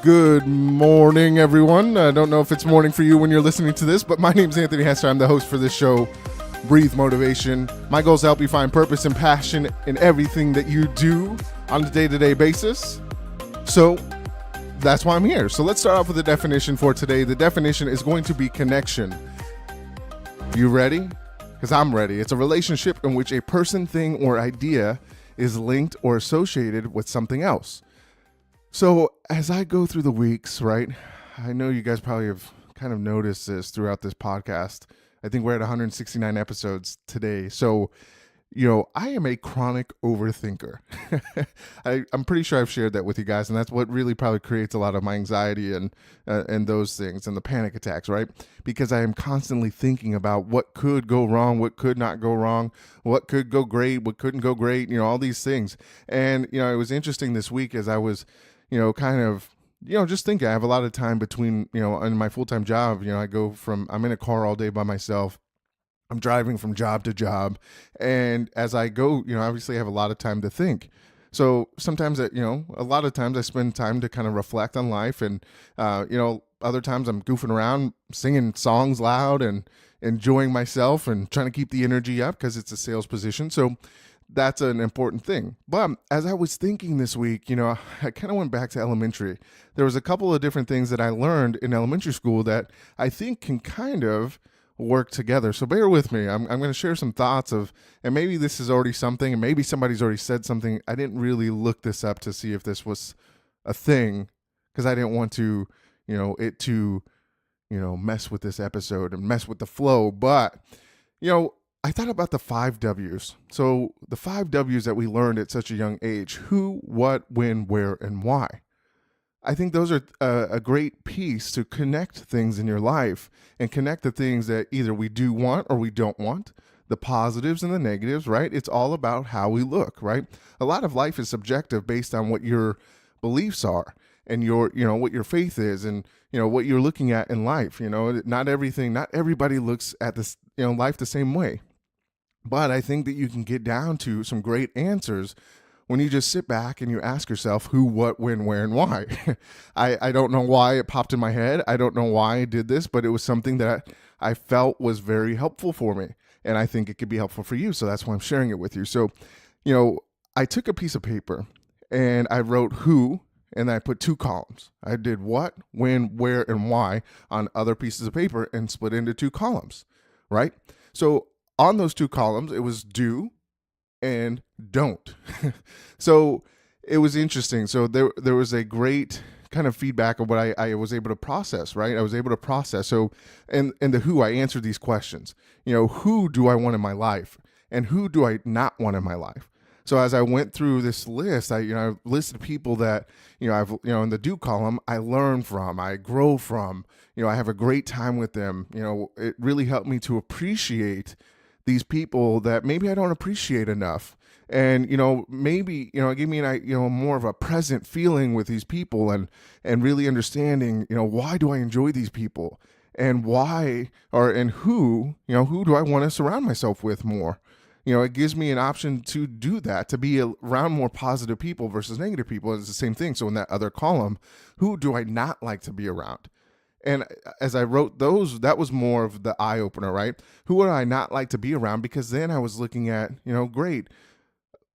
Good morning, everyone. I don't know if it's morning for you when you're listening to this, but my name's Anthony Hester. I'm the host for this show, Breathe Motivation. My goal is to help you find purpose and passion in everything that you do on a day-to-day basis. So that's why I'm here. So let's start off with the definition for today. The definition is going to be connection. You ready? Because I'm ready. It's a relationship in which a person, thing, or idea is linked or associated with something else. So as I go through the weeks, right, I know you guys probably have kind of noticed this throughout this podcast. I think we're at 169 episodes today. So, I am a chronic overthinker. I'm pretty sure I've shared that with you guys, and that's what really probably creates a lot of my anxiety and those things and the panic attacks, right? Because I am constantly thinking about what could go wrong, what could not go wrong, what could go great, what couldn't go great, all these things. And, it was interesting this week as I was just thinking. I have a lot of time between, in my full-time job, I'm in a car all day by myself. I'm driving from job to job. And as I go, obviously I have a lot of time to think. So sometimes, a lot of times I spend time to kind of reflect on life. And, other times I'm goofing around, singing songs loud and enjoying myself and trying to keep the energy up because it's a sales position. So that's an important thing. But as I was thinking this week, I kind of went back to elementary. There was a couple of different things that I learned in elementary school that I think can kind of work together. So bear with me. I'm going to share some thoughts and maybe this is already something, and maybe somebody's already said something. I didn't really look this up to see if this was a thing because I didn't want to, mess with this episode and mess with the flow. But, I thought about the 5 W's. So the 5 W's that we learned at such a young age: who, what, when, where, and why. I think those are a great piece to connect things in your life and connect the things that either we do want or we don't want, the positives and the negatives, right? It's all about how we look, right? A lot of life is subjective based on what your beliefs are and what your faith is and, what you're looking at in life. Not everybody looks at this, life the same way. But I think that you can get down to some great answers when you just sit back and you ask yourself who, what, when, where, and why. I don't know why it popped in my head. I don't know why I did this, but it was something that I felt was very helpful for me. And I think it could be helpful for you. So that's why I'm sharing it with you. So, I took a piece of paper and I wrote who, and I put 2 columns. I did what, when, where, and why on other pieces of paper and split into 2 columns, right? So on those 2 columns, it was do and don't. So it was interesting. So there was a great kind of feedback of what I was able to process, right? I was able to process. So, and the who, I answered these questions. Who do I want in my life? And who do I not want in my life? So as I went through this list, I listed people that, I've, in the do column, I learn from, I grow from, I have a great time with them. It really helped me to appreciate these people that maybe I don't appreciate enough. And, maybe, it gave me more of a present feeling with these people and really understanding, why do I enjoy these people and who do I want to surround myself with more? It gives me an option to do that, to be around more positive people versus negative people. It's the same thing. So in that other column, who do I not like to be around? And as I wrote those, that was more of the eye opener, right? Who would I not like to be around? Because then I was looking at, great,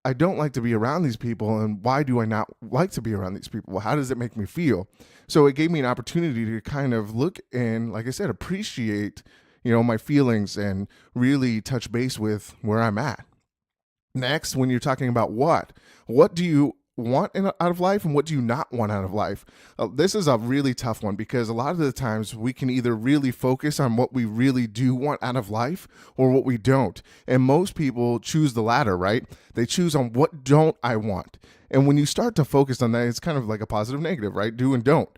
I don't like to be around these people. And why do I not like to be around these people? Well, how does it make me feel? So it gave me an opportunity to kind of look and, like I said, appreciate, my feelings and really touch base with where I'm at. Next, when you're talking about what do you want out of life and what do you not want out of life? This is a really tough one because a lot of the times we can either really focus on what we really do want out of life or what we don't. And most people choose the latter, right? They choose on what don't I want. And when you start to focus on that, it's kind of like a positive negative, right? Do and don't.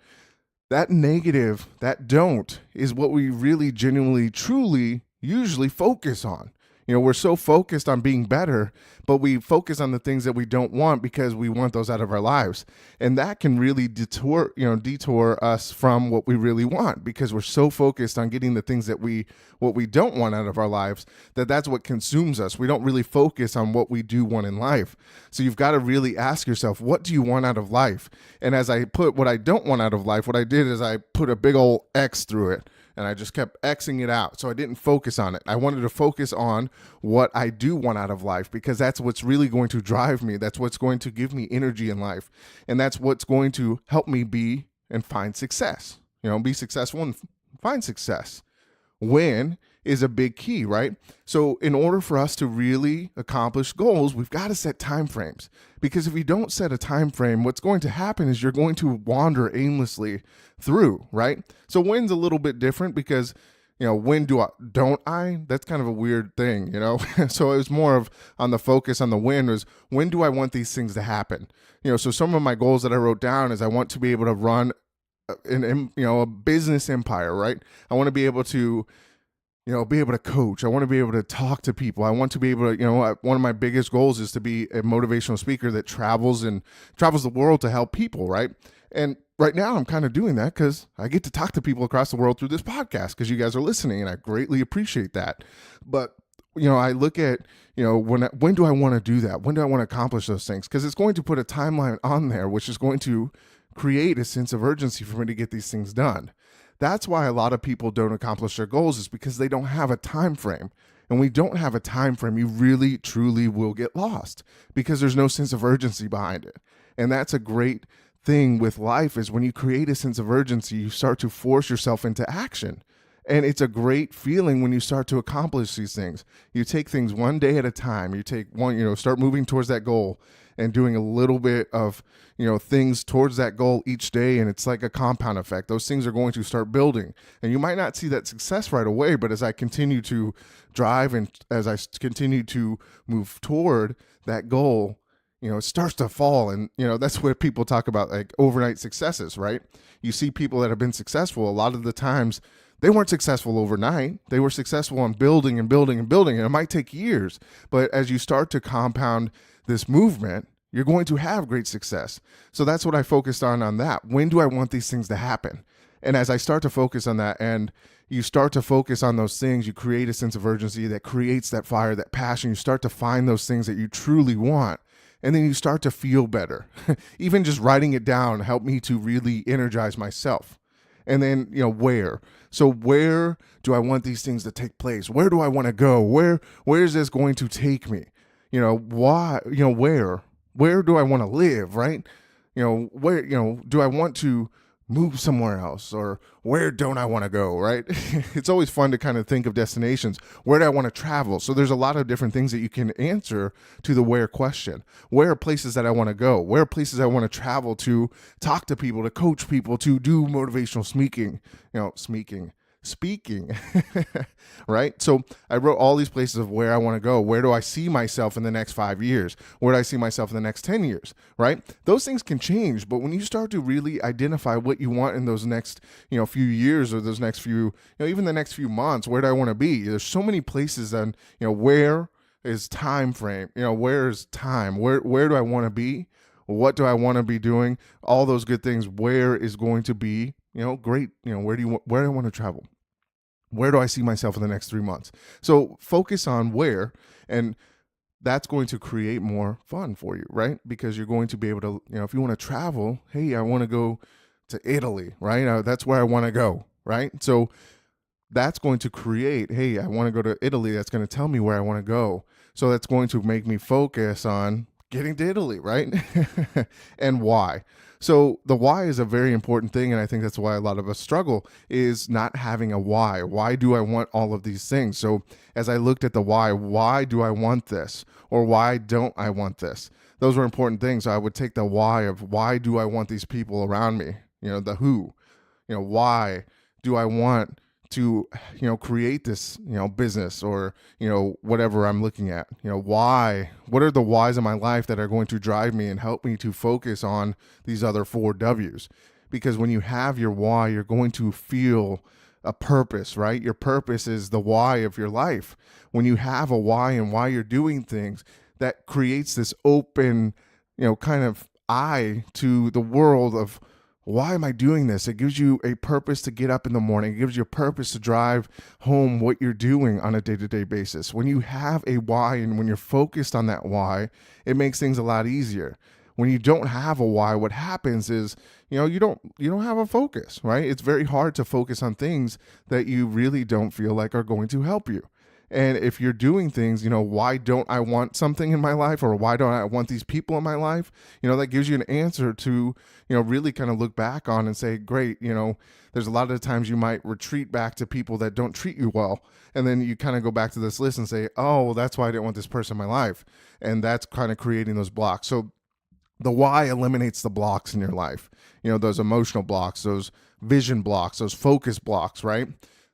That negative, that don't, is what we really genuinely, truly, usually focus on. We're so focused on being better, but we focus on the things that we don't want because we want those out of our lives. And that can really detour us from what we really want, because we're so focused on getting the things that what we don't want out of our lives, that's what consumes us. We don't really focus on what we do want in life. So you've got to really ask yourself, what do you want out of life? And as I put what I don't want out of life, what I did is I put a big old X through it. And I just kept Xing it out. So I didn't focus on it. I wanted to focus on what I do want out of life, because that's what's really going to drive me. That's what's going to give me energy in life. And that's what's going to help me be and find success. Be successful and find success. When is a big key, right? So in order for us to really accomplish goals, we've got to set time frames. Because if you don't set a time frame, what's going to happen is you're going to wander aimlessly through, right? So when's a little bit different, because when don't I? That's kind of a weird thing, So it was more of on the focus on the when do I want these things to happen? So some of my goals that I wrote down is I want to be able to run a business empire, right? I want to be able to be able to coach. I want to be able to talk to people. I want to be able to, one of my biggest goals is to be a motivational speaker that travels the world to help people, right? And right now I'm kind of doing that because I get to talk to people across the world through this podcast because you guys are listening, and I greatly appreciate that. But I look at, when do I want to do that? When do I want to accomplish those things? Because it's going to put a timeline on there, which is going to create a sense of urgency for me to get these things done. That's why a lot of people don't accomplish their goals, is because they don't have a time frame. And when you don't have a time frame, you really, truly will get lost because there's no sense of urgency behind it. And that's a great thing with life, is when you create a sense of urgency, you start to force yourself into action. And it's a great feeling when you start to accomplish these things. You take things one day at a time. You take one, start moving towards that goal and doing a little bit of, things towards that goal each day. And it's like a compound effect. Those things are going to start building. And you might not see that success right away, but as I continue to drive and as I continue to move toward that goal, it starts to fall. And, that's what people talk about, like overnight successes, right? You see people that have been successful, a lot of the times they weren't successful overnight. They were successful on building and building and building. And it might take years, but as you start to compound this movement, you're going to have great success. So that's what I focused on that. When do I want these things to happen? And as I start to focus on that, and you start to focus on those things, you create a sense of urgency that creates that fire, that passion. You start to find those things that you truly want. And then you start to feel better. Even just writing it down helped me to really energize myself. And then, where? So where do I want these things to take place? Where do I want to go? Where is this going to take me? Why, where do I want to live? Right. Where, do I want to move somewhere else, or where don't I want to go? Right. It's always fun to kind of think of destinations. Where do I want to travel? So there's a lot of different things that you can answer to the where question. Where are places that I want to go? Where are places I want to travel to talk to people, to coach people, to do motivational speaking, right? So I wrote all these places of where I want to go. Where do I see myself in the next 5 years? Where do I see myself in the next 10 years, right? Those things can change, but when you start to really identify what you want in those next, few years, or those next few, even the next few months, where do I want to be? There's so many places, and, where is time frame? Where is time? Where do I want to be? What do I want to be doing? All those good things. Where is going to be, great. Where do I want to travel? Where do I see myself in the next 3 months? So focus on where, and that's going to create more fun for you, right? Because you're going to be able to, if you want to travel, hey, I want to go to Italy, right? That's where I want to go, right? So that's going to create, hey, I want to go to Italy. That's going to tell me where I want to go. So that's going to make me focus on getting to Italy, right? And why? So the why is a very important thing, and I think that's why a lot of us struggle, is not having a why. Why do I want all of these things? So as I looked at the why do I want this? Or why don't I want this? Those were important things. So I would take the why of, why do I want these people around me? The who. Why do I want to, create this, business, or, whatever I'm looking at, why, what are the whys in my life that are going to drive me and help me to focus on these other 4 W's? Because when you have your why, you're going to feel a purpose, right? Your purpose is the why of your life. When you have a why and why you're doing things, that creates this open, kind of eye to the world of, why am I doing this? It gives you a purpose to get up in the morning. It gives you a purpose to drive home what you're doing on a day-to-day basis. When you have a why and when you're focused on that why, it makes things a lot easier. When you don't have a why, what happens is, you don't have a focus, right? It's very hard to focus on things that you really don't feel like are going to help you. And if you're doing things, why don't I want something in my life, or why don't I want these people in my life? That gives you an answer to, really kind of look back on and say, great, there's a lot of times you might retreat back to people that don't treat you well. And then you kind of go back to this list and say, oh, well, that's why I didn't want this person in my life. And that's kind of creating those blocks. So the why eliminates the blocks in your life, those emotional blocks, those vision blocks, those focus blocks, right?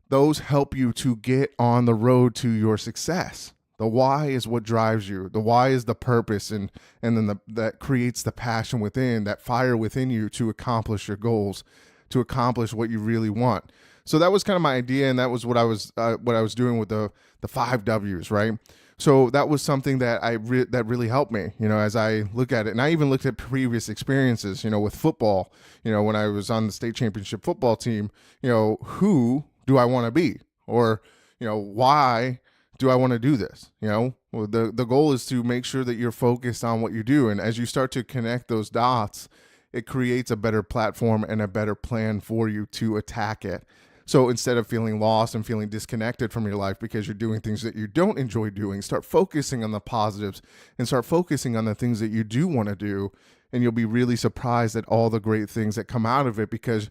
Those help you to get on the road to your success. The why is what drives you. The why is the purpose, and then that creates the passion within, that fire within you to accomplish your goals, to accomplish what you really want. So that was kind of my idea, and that was what I was doing with the 5 W's, right? So that was something that that really helped me, as I look at it. And I even looked at previous experiences, with football, when I was on the state championship football team, who do I want to be? Or, why do I want to do this? Well, the goal is to make sure that you're focused on what you do. And as you start to connect those dots, it creates a better platform and a better plan for you to attack it. So instead of feeling lost and feeling disconnected from your life because you're doing things that you don't enjoy doing, start focusing on the positives and start focusing on the things that you do want to do. And you'll be really surprised at all the great things that come out of it, because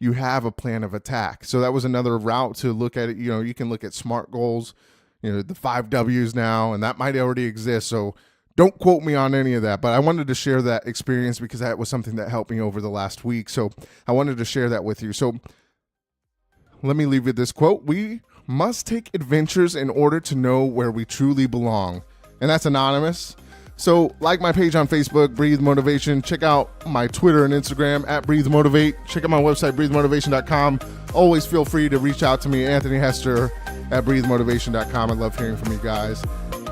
you have a plan of attack. So that was another route to look at it. You can look at SMART goals, the 5 W's now, and that might already exist. So don't quote me on any of that, but I wanted to share that experience because that was something that helped me over the last week. So I wanted to share that with you. So let me leave you this quote. We must take adventures in order to know where we truly belong. And that's anonymous. So like my page on Facebook, Breathe Motivation. Check out my Twitter and Instagram at Breathe Motivate. Check out my website, breathemotivation.com. Always feel free to reach out to me, Anthony Hester at breathemotivation.com. I love hearing from you guys.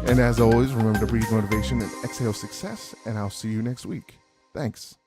And as always, remember to breathe motivation and exhale success. And I'll see you next week. Thanks.